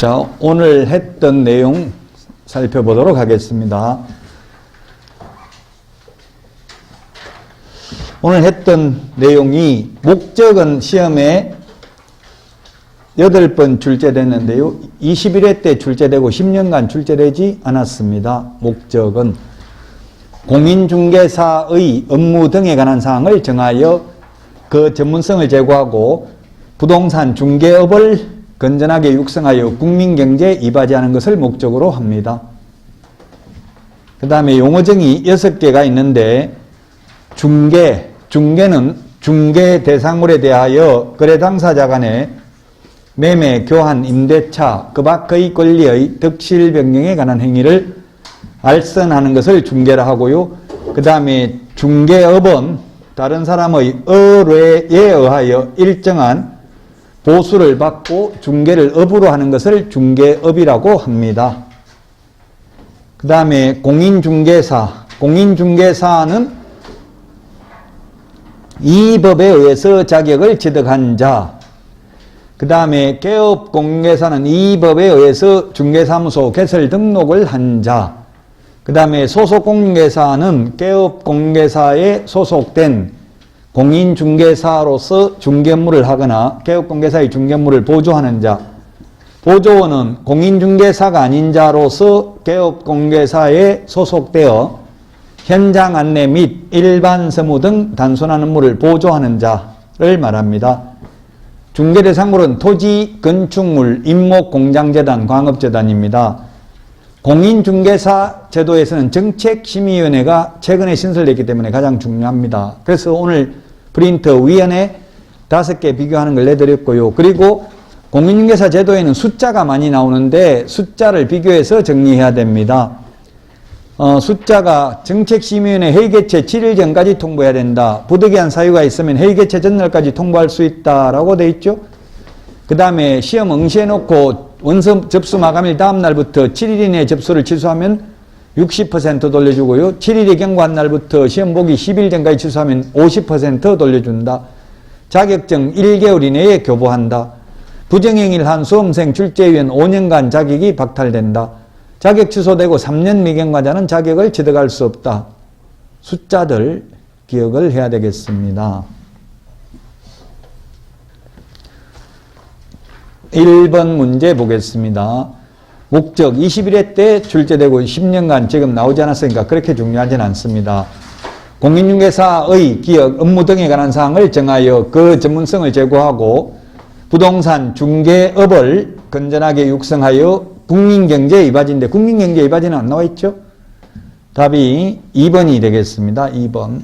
자, 오늘 했던 내용 살펴보도록 하겠습니다. 오늘 했던 내용이 목적은 시험에 8번 출제됐는데요. 21회 때 출제되고 10년간 출제되지 않았습니다. 목적은 공인중개사의 업무 등에 관한 사항을 정하여 그 전문성을 제고하고 부동산 중개업을 건전하게 육성하여 국민경제에 이바지하는 것을 목적으로 합니다. 그 다음에 용어정이 6개가 있는데 중개는 중개 대상물에 대하여 거래 당사자 간의 매매, 교환, 임대차, 그 밖의 권리의 득실 변경에 관한 행위를 알선하는 것을 중개라 하고요. 그 다음에 중개업은 다른 사람의 의뢰에 의하여 일정한 보수를 받고 중개를 업으로 하는 것을 중개업이라고 합니다. 그 다음에 공인중개사는 이 법에 의해서 자격을 취득한 자. 그 다음에 개업공개사는 이 법에 의해서 중개사무소 개설 등록을 한 자. 그 다음에 소속공개사는 개업공개사에 소속된 공인중개사로서 중개업무를 하거나 개업공개사의 중개업무를 보조하는 자. 보조원은 공인중개사가 아닌 자로서 개업공개사에 소속되어 현장 안내 및 일반 서무 등 단순한 업무를 보조하는 자를 말합니다. 중개대상물은 토지, 건축물, 임목, 공장재단, 광업재단입니다. 공인중개사 제도에서는 정책심의위원회가 최근에 신설됐기 때문에 가장 중요합니다. 그래서 오늘 프린터 위원회 5개 비교하는 걸 내드렸고요. 그리고 공인중개사 제도에는 숫자가 많이 나오는데 숫자를 비교해서 정리해야 됩니다. 숫자가 정책심의위원회 회의개최 7일 전까지 통보해야 된다. 부득이한 사유가 있으면 회의개최 전날까지 통보할 수 있다라고 되어 있죠. 그 다음에 시험 응시해놓고 원서 접수 마감일 다음 날부터 7일 이내에 접수를 취소하면 60% 돌려주고요. 7일이 경과한 날부터 시험 보기 10일 전까지 취소하면 50% 돌려준다. 자격증 1개월 이내에 교부한다. 부정행위를 한 수험생 출제위원 5년간 자격이 박탈된다. 자격 취소되고 3년 미경과자는 자격을 취득할 수 없다. 숫자들 기억을 해야 되겠습니다. 1번 문제 보겠습니다. 목적 21회 때 출제되고 10년간 지금 나오지 않았으니까 그렇게 중요하진 않습니다. 공인중개사의 기업, 업무 등에 관한 사항을 정하여 그 전문성을 제고하고 부동산 중개업을 건전하게 육성하여 국민경제에 이바지인데 국민경제에 이바지는 안 나와 있죠? 답이 2번이 되겠습니다. 2번.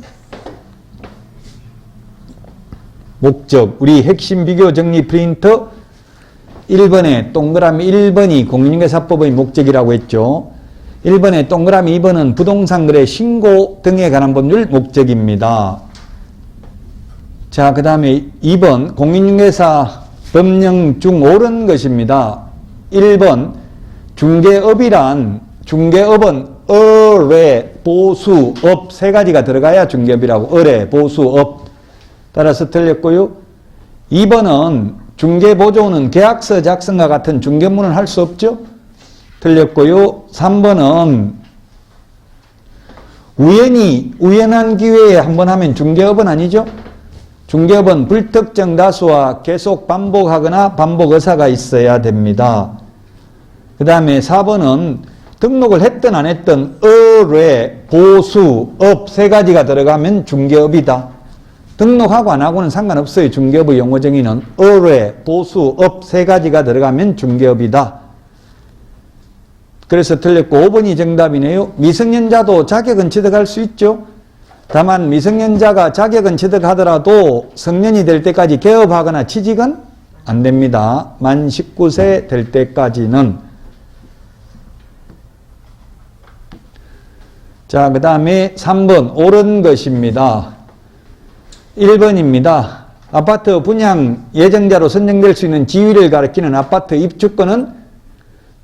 목적, 우리 핵심 비교 정리 프린터 1번에 동그라미 1번이 공인중개사법의 목적이라고 했죠. 1번에 동그라미 2번은 부동산 거래 신고 등에 관한 법률 목적입니다. 자, 그 다음에 2번 공인중개사 법령 중 옳은 것입니다. 1번 중개업이란 중개업은 의뢰, 보수, 업 세 가지가 들어가야 중개업이라고. 의뢰, 보수, 업. 따라서 틀렸고요. 2번은 중개보조는 계약서 작성과 같은 중개업무는 할 수 없죠. 틀렸고요. 3번은 우연한 기회에 한번 하면 중개업은 아니죠. 중개업은 불특정 다수와 계속 반복하거나 반복 의사가 있어야 됩니다. 그 다음에 4번은 등록을 했든 안 했든 의뢰, 보수, 업 세 가지가 들어가면 중개업이다. 등록하고 안 하고는 상관없어요. 중개업의 용어 정의는 의뢰, 보수, 업 세 가지가 들어가면 중개업이다. 그래서 틀렸고 5번이 정답이네요. 미성년자도 자격은 취득할 수 있죠. 다만 미성년자가 자격은 취득하더라도 성년이 될 때까지 개업하거나 취직은 안 됩니다. 만 19세 될 때까지는. 자, 그 다음에 3번 옳은 것입니다. 1번입니다. 아파트 분양 예정자로 선정될 수 있는 지위를 가리키는 아파트 입주권은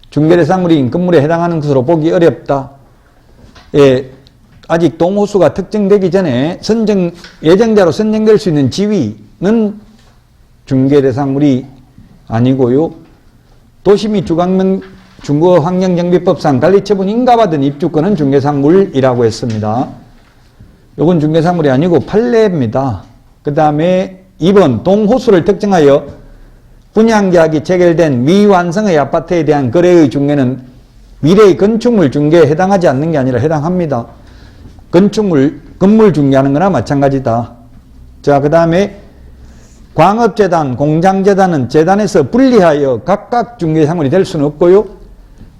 중개대상물인 건물에 해당하는 것으로 보기 어렵다. 예, 아직 동호수가 특정되기 전에 예정자로 선정될 수 있는 지위는 중개대상물이 아니고요. 도시 및 중거 환경정비법상 관리처분 인가받은 입주권은 중개상물이라고 했습니다. 요건 중개상물이 아니고 판례입니다. 그 다음에 2번 동호수를 특정하여 분양계약이 체결된 미완성의 아파트에 대한 거래의 중개는 미래의 건축물 중개에 해당하지 않는 게 아니라 해당합니다. 건물 중개하는 거나 마찬가지다. 자, 그 다음에 광업재단, 공장재단은 재단에서 분리하여 각각 중개상물이 될 수는 없고요.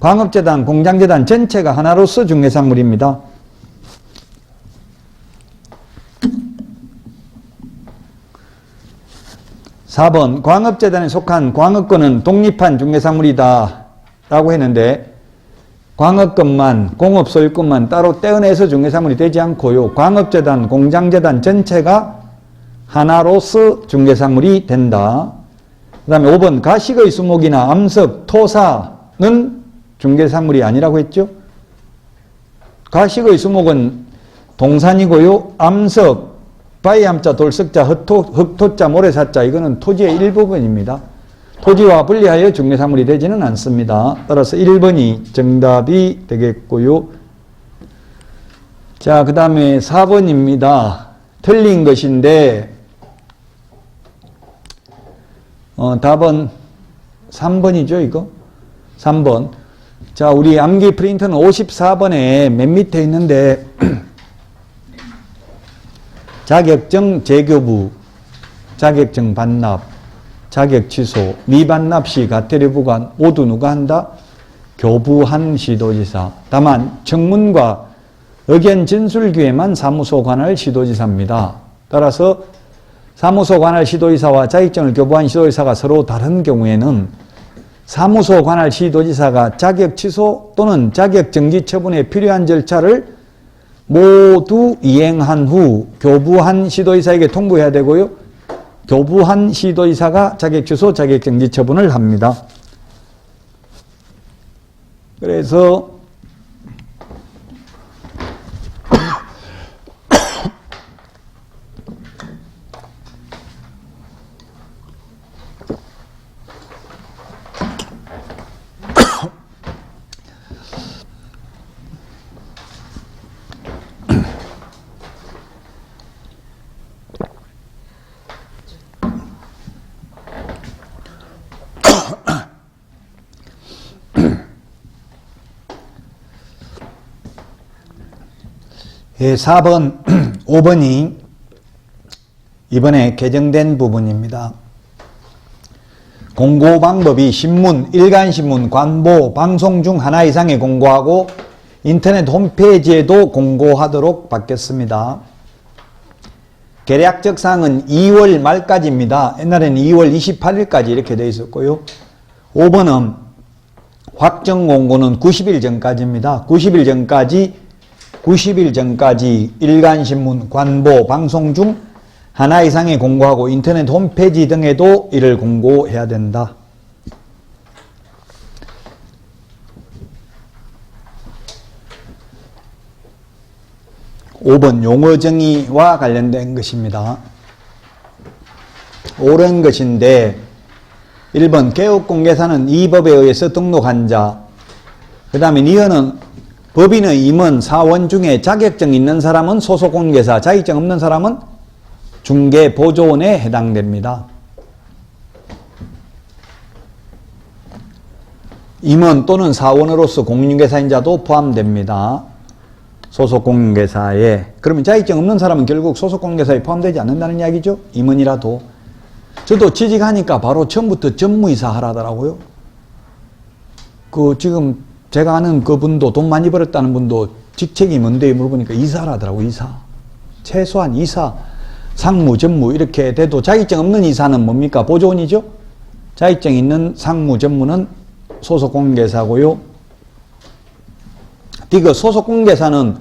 광업재단, 공장재단 전체가 하나로서 중개상물입니다. 4번 광업재단에 속한 광업권은 독립한 중개상물이다 라고 했는데 광업권만, 공업소유권만 따로 떼어내서 중개상물이 되지 않고요. 광업재단, 공장재단 전체가 하나로서 중개상물이 된다. 그 다음에 5번 가식의 수목이나 암석, 토사는 중개상물이 아니라고 했죠. 가식의 수목은 동산이고요. 암석, 바위암자, 돌석자, 흑토자, 모래사자 이거는 토지의 일부분입니다. 토지와 분리하여 중개상물이 되지는 않습니다. 따라서 1번이 정답이 되겠고요. 자, 그 다음에 4번입니다. 틀린 것인데 답은 3번이죠, 이거? 3번. 자, 우리 암기 프린터는 54번에 맨 밑에 있는데 자격증 재교부, 자격증 반납, 자격 취소, 미반납 시 가태료 부과 모두 누가 한다? 교부한 시도지사. 다만 청문과 의견 진술 기회만 사무소 관할 시도지사입니다. 따라서 사무소 관할 시도지사와 자격증을 교부한 시도지사가 서로 다른 경우에는 사무소 관할 시도지사가 자격 취소 또는 자격 정지 처분에 필요한 절차를 모두 이행한 후 교부한 시도지사에게 통보해야 되고요. 교부한 시도지사가 자격 취소, 자격 정지 처분을 합니다. 그래서 예, 4번, 5번이 이번에 개정된 부분입니다. 공고 방법이 신문, 일간신문, 관보, 방송 중 하나 이상의 공고하고 인터넷 홈페이지에도 공고하도록 바뀌었습니다. 계략적 사항은 2월 말까지입니다. 옛날에는 2월 28일까지 이렇게 되어 있었고요. 5번은 확정 공고는 90일 전까지입니다. 90일 전까지 일간신문, 관보, 방송 중 하나 이상의 공고하고 인터넷 홈페이지 등에도 이를 공고해야 된다. (5번) 용어정의와 관련된 것입니다. 옳은 것인데 1번 개업공개사는 이 법에 의해서 등록한 자, 그 다음에 니은은 법인의 임원, 사원 중에 자격증 있는 사람은 소속공개사, 자격증 없는 사람은 중개보조원에 해당됩니다. 임원 또는 사원으로서 공인중개사인 자도 포함됩니다. 소속공개사에. 그러면 자격증 없는 사람은 결국 소속공개사에 포함되지 않는다는 이야기죠. 임원이라도. 저도 취직하니까 바로 처음부터 전무이사 하라더라고요. 지금 제가 아는 그분도 돈 많이 벌었다는 분도 직책이 뭔데 물어보니까 이사라더라고. 이사. 최소한 이사, 상무, 전무 이렇게 돼도 자격증 없는 이사는 뭡니까? 보조원이죠. 자격증 있는 상무, 전무는 소속공개사고요. 이거 소속공개사는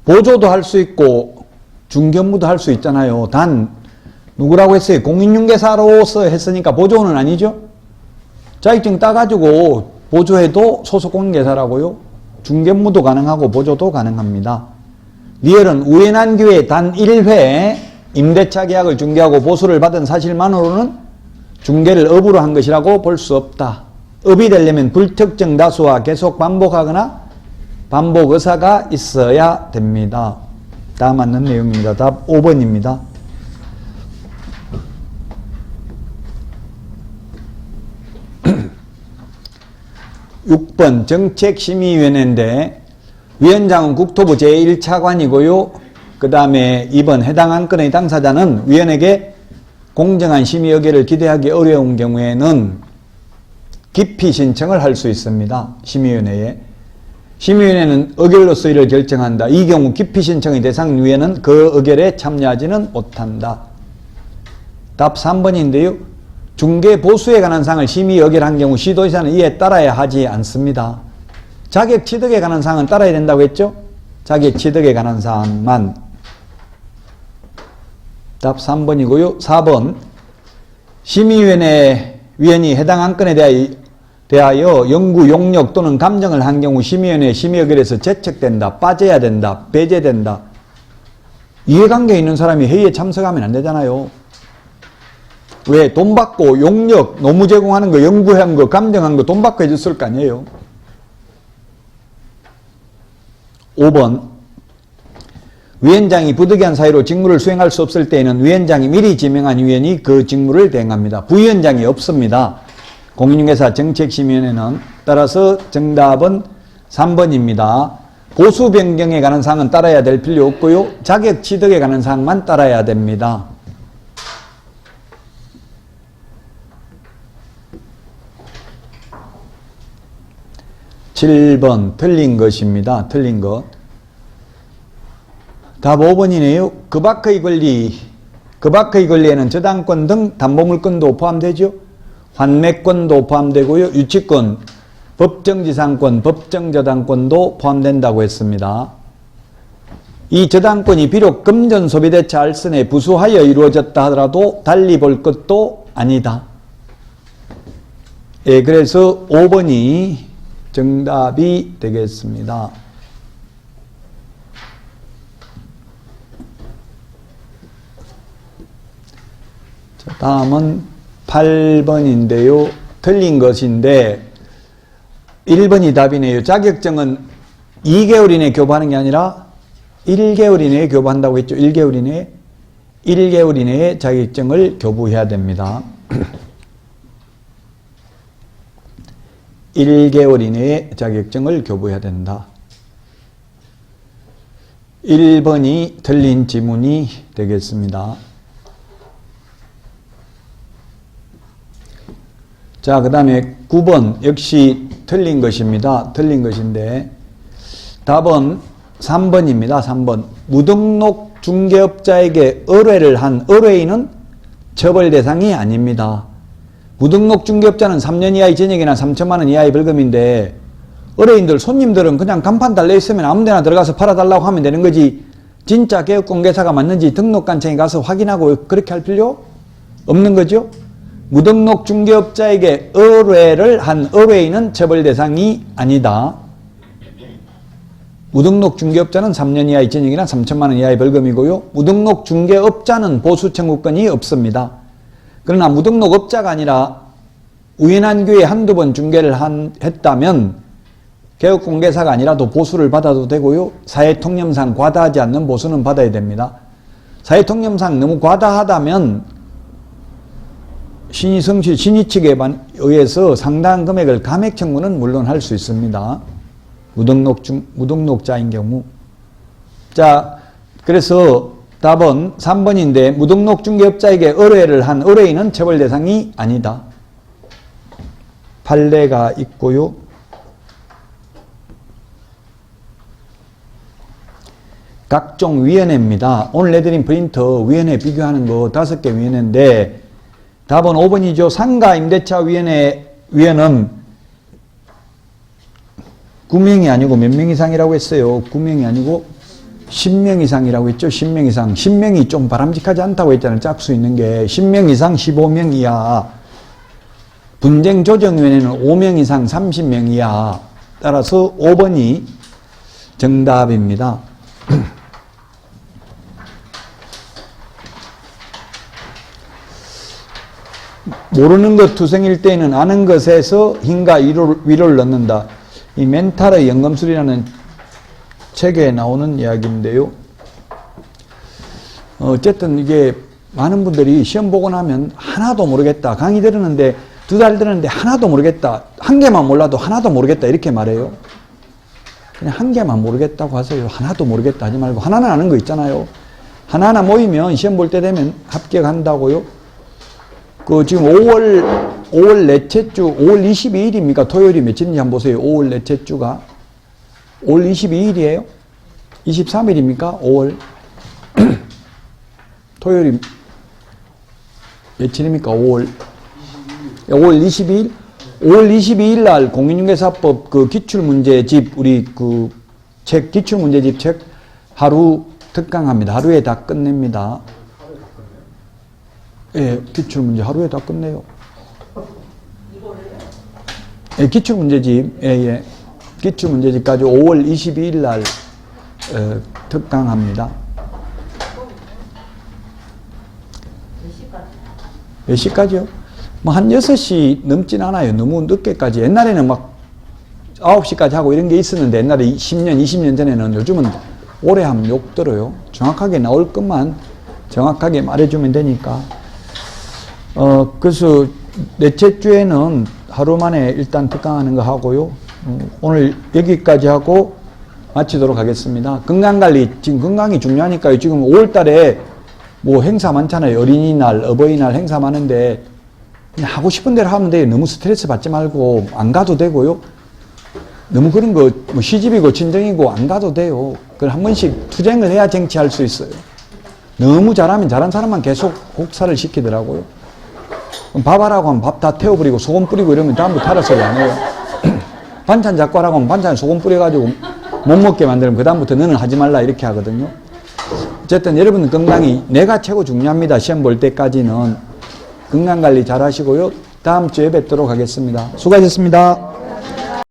보조도 할 수 있고 중견무도 할 수 있잖아요. 단 누구라고 했어요? 공인중개사로서 했으니까 보조원은 아니죠. 자격증 따가지고 보조해도 소속공개사라고요. 중견무도 가능하고 보조도 가능합니다. 리얼은 우연한 기회에 단 1회 임대차 계약을 중개하고 보수를 받은 사실만으로는 중개를 업으로 한 것이라고 볼 수 없다. 업이 되려면 불특정 다수와 계속 반복하거나 반복 의사가 있어야 됩니다. 다 맞는 내용입니다. 답 5번입니다. 6번 정책심의위원회인데 위원장은 국토부 제1차관이고요. 그 다음에 2번 해당 안건의 당사자는 위원에게 공정한 심의 의결을 기대하기 어려운 경우에는 기피 신청을 할 수 있습니다. 심의위원회에. 심의위원회는 의결로서 이를 결정한다. 이 경우 기피 신청의 대상 위원은 그 의결에 참여하지는 못한다. 답 3번인데요. 중개 보수에 관한 사항을 심의 의결한 경우 시도지사는 이에 따라야 하지 않습니다. 자격 취득에 관한 사항은 따라야 된다고 했죠? 자격 취득에 관한 사항만. 답 3번이고요. 4번 심의위원회 위원이 해당 안건에 대하여 연구, 용역 또는 감정을 한 경우 심의위원회 심의 의결에서 제척된다, 빠져야 된다, 배제된다. 이해관계 있는 사람이 회의에 참석하면 안 되잖아요. 왜? 돈 받고 용역, 노무 제공하는 거, 연구한 거, 감정한 거 돈 받고 해줬을 거 아니에요. 5번 위원장이 부득이한 사유로 직무를 수행할 수 없을 때에는 위원장이 미리 지명한 위원이 그 직무를 대행합니다. 부위원장이 없습니다. 공인중개사 정책심의위원회는. 따라서 정답은 3번입니다. 보수 변경에 관한 사항은 따라야 될 필요 없고요. 자격 취득에 관한 사항만 따라야 됩니다. 7번 틀린 것입니다. 틀린 것. 답 5번이네요. 그 밖의 권리에는 저당권 등 담보물권도 포함되죠. 환매권도 포함되고요. 유치권, 법정지상권, 법정저당권도 포함된다고 했습니다. 이 저당권이 비록 금전 소비대차 알선에 부수하여 이루어졌다 하더라도 달리 볼 것도 아니다. 예, 그래서 5번이 정답이 되겠습니다. 자, 다음은 8번인데요. 틀린 것인데 1번이 답이네요. 자격증은 2개월 이내에 교부하는 게 아니라 1개월 이내에 교부한다고 했죠. 1개월 이내에 자격증을 교부해야 됩니다. 1개월 이내에 자격증을 교부해야 된다. 1번이 틀린 지문이 되겠습니다. 자, 그 다음에 9번 역시 틀린 것입니다. 틀린 것인데 답은 3번입니다. 3번. 무등록 중개업자에게 의뢰를 한 의뢰인은 처벌 대상이 아닙니다. 무등록 중개업자는 3년 이하의 징역이나 3천만 원 이하의 벌금인데 의뢰인들, 손님들은 그냥 간판 달려있으면 아무데나 들어가서 팔아달라고 하면 되는 거지 진짜 개업공개사가 맞는지 등록관청에 가서 확인하고 그렇게 할 필요 없는 거죠. 무등록 중개업자에게 의뢰를 한 의뢰인은 처벌 대상이 아니다. 무등록 중개업자는 3년 이하의 징역이나 3천만 원 이하의 벌금이고요. 무등록 중개업자는 보수 청구권이 없습니다. 그러나 무등록업자가 아니라 우연한 기회에 한두 번 중개를 했다면 개업공개사가 아니라도 보수를 받아도 되고요. 사회통념상 과다하지 않는 보수는 받아야 됩니다. 사회통념상 너무 과다하다면 신의 측에 의해서 상당한 금액을 감액 청구는 물론 할 수 있습니다. 무등록자인 경우. 자, 그래서 답은 3번인데 무등록 중개업자에게 의뢰를 한 의뢰인은 처벌 대상이 아니다. 판례가 있고요. 각종 위원회입니다. 오늘 내드린 프린터 위원회 비교하는 거 5개 위원회인데 답은 5번이죠. 상가 임대차 위원은 9명이 아니고 몇 명 이상이라고 했어요. 9명이 아니고 10명 이상이라고 했죠. 10명 이상. 10명이 좀 바람직하지 않다고 했잖아요. 짝수 있는 게. 10명 이상 15명 이하. 분쟁조정위원회는 5명 이상 30명 이하. 따라서 5번이 정답입니다. 모르는 것 투성일 때에는 아는 것에서 힘과 위로를 넣는다. 이 멘탈의 연금술이라는 책에 나오는 이야기인데요. 어쨌든 이게 많은 분들이 시험 보고 나면 하나도 모르겠다. 강의 들었는데 2달 들었는데 하나도 모르겠다. 한 개만 몰라도 하나도 모르겠다. 이렇게 말해요. 그냥 한 개만 모르겠다고 하세요. 하나도 모르겠다 하지 말고 하나는 아는 거 있잖아요. 하나하나 모이면 시험 볼 때 되면 합격한다고요. 지금 5월 넷째 주, 5월 22일입니까? 토요일이 며칠인지 한번 보세요. 5월 넷째 주가. 5월 22일이에요? 23일입니까? 5월. 토요일이 며칠입니까? 5월 22일? 5월 22일 날 공인중개사법 기출문제집, 우리 책, 기출문제집 책 하루 특강합니다. 하루에 다 끝냅니다. 예, 기출문제 하루에 다 끝내요. 예, 기출문제집, 예. 기출문제집까지 5월 22일 날, 특강합니다. 몇 시까지요? 한 6시 넘진 않아요. 너무 늦게까지. 옛날에는 막 9시까지 하고 이런 게 있었는데, 옛날에 10년, 20년 전에는, 요즘은 오래 하면 욕 들어요. 정확하게 나올 것만 정확하게 말해주면 되니까. 그래서 넷째 주에는 하루 만에 일단 특강하는 거 하고요. 오늘 여기까지 하고 마치도록 하겠습니다. 건강관리, 지금 건강이 중요하니까요. 지금 5월 달에 뭐 행사 많잖아요. 어린이날, 어버이날 행사 많은데 그냥 하고 싶은 대로 하면 돼요. 너무 스트레스 받지 말고 안 가도 되고요. 너무 그런 거 뭐 시집이고 친정이고 안 가도 돼요. 그걸 한 번씩 투쟁을 해야 쟁취할 수 있어요. 너무 잘하면 잘한 사람만 계속 곡살을 시키더라고요. 밥하라고 하면 밥 다 태워버리고 소금 뿌리고 이러면 다음부터 알아서 안 해요. 반찬 잡고 하라고 하면 반찬에 소금 뿌려가지고 못 먹게 만들면 그 다음부터 너는 하지 말라 이렇게 하거든요. 어쨌든 여러분 건강이 내가 최고 중요합니다. 시험 볼 때까지는 건강관리 잘 하시고요. 다음 주에 뵙도록 하겠습니다. 수고하셨습니다.